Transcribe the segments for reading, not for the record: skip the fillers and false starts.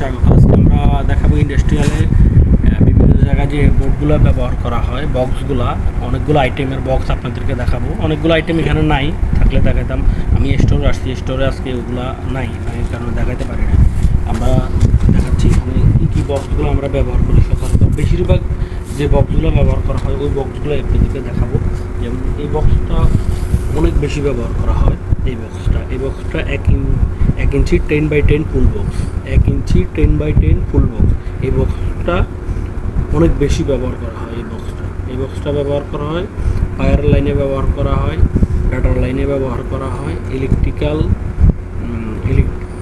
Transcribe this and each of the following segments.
স্বাগত। আজকে আমরা দেখাবো ইন্ডাস্ট্রিয়ালে বিভিন্ন জায়গায় যে বোর্ডগুলো ব্যবহার করা হয়, বক্সগুলা, অনেকগুলো আইটেমের বক্স আপনাদেরকে দেখাবো। অনেকগুলো আইটেম এখানে নাই, থাকলে দেখাতাম। আমি স্টোরে আসছি, স্টোরে আজকে ওগুলা নাই, এই কারণে দেখাতে পারি না। আমরা দেখাচ্ছি এখানে কী কী বক্সগুলো আমরা ব্যবহার করি সচরাচর। বেশিরভাগ যে বক্সগুলো ব্যবহার করা হয় ওই বক্সগুলো আপনাদেরকে দেখাবো। যেমন এই বক্সটা অনেক বেশি ব্যবহার করা হয়। এই বক্সটা 1 ইঞ্চি 10x10 ফুল বক্স, 1 ইঞ্চি 10x10 ফুল বক্স। এই বক্সটা অনেক বেশি ব্যবহার করা হয়। এই বক্সটা ব্যবহার করা হয় ফায়ার লাইনে, ব্যবহার করা হয় ডাটার লাইনে, ব্যবহার করা হয়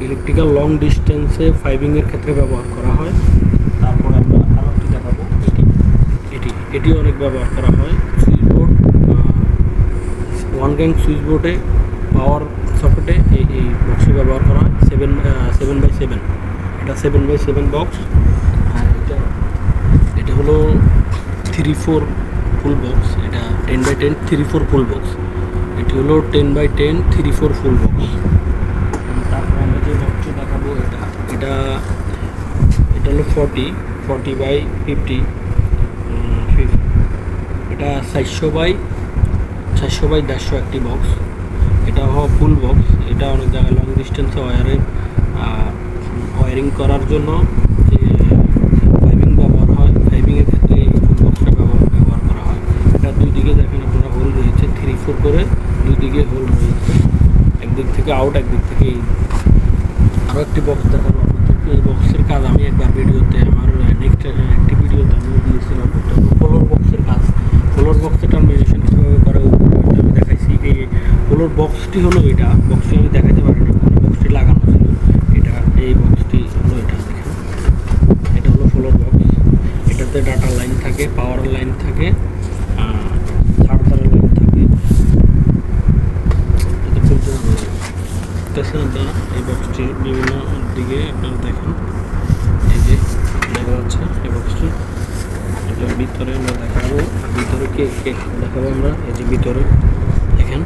ইলেকট্রিক্যাল লং ডিস্টেন্সে ফাইবিংয়ের ক্ষেত্রে ব্যবহার করা হয়। তারপর আমরা আরও একটি দেখাবো। এটি অনেক ব্যবহার করা হয় সুইচ বোর্ড, 1 গ্যাং সুইচ বোর্ডে, পাওয়ার সকেটে এই বক্সটি ব্যবহার করা হয়। 7x7, এটা 7x7 বক্স। আর এটা হলো 3/4 ফুল বক্স, এটা 10x10 3/4 ফুল বক্স। এটি হলো 10x10 3/4 ফুল বক্স। তারপর আমরা যে বক্সটি দেখাবো এটা হলো 40x50, এটা 400x150 একটি বক্স। এটা হওয়া ফুল বক্স। এটা অনেক জায়গায় লং ডিস্টেন্সে ওয়ারিং করার জন্য যে পাইপিং ব্যবহার হয়, পাইপিংয়ের ক্ষেত্রে এই ফুল বক্সটা ব্যবহার করা হয়। এটা দুই দিকে দেখেন আপনারা হোল রয়েছে, 3/4 করে দুই দিকে হোল রয়েছে, একদিক থেকে আউট, একদিক থেকে ইন। আরও একটি বক্স দেখাবো আপনাদেরকে। এই বক্সের কাজ আমি একবার ভিডিওতে, আমার নেক্সট একটি ভিডিওতে আমি দিয়েছিলাম। ফ্লোর বক্সের কাজ, ফ্লোর বক্সের টার্মিনেশন কীভাবে করে আমি দেখাইছি। এই ফ্লোর বক্সটি হলো, এটা বক্সটি আমি দেখাতে পারি না, বক্সটি লাগানো ছিল। এই বক্সটি হলো, এটা দেখেন, এটা হলো ফ্লোর বক্স। এটাতে ডাটা লাইন থাকে, পাওয়ার লাইন থাকে, চার্জারের লাইন থাকে। এতে খুলতে দেখতেছেন আপনারা এই বক্সটি বিভিন্ন দিকে আপনারা দেখেন। এই যে দেখা যাচ্ছে এই বক্সটি, এটা ভিতরে আমরা দেখাবো। ভিতরে কে দেখাবো আমরা, এই যে ভিতরে দেখেন।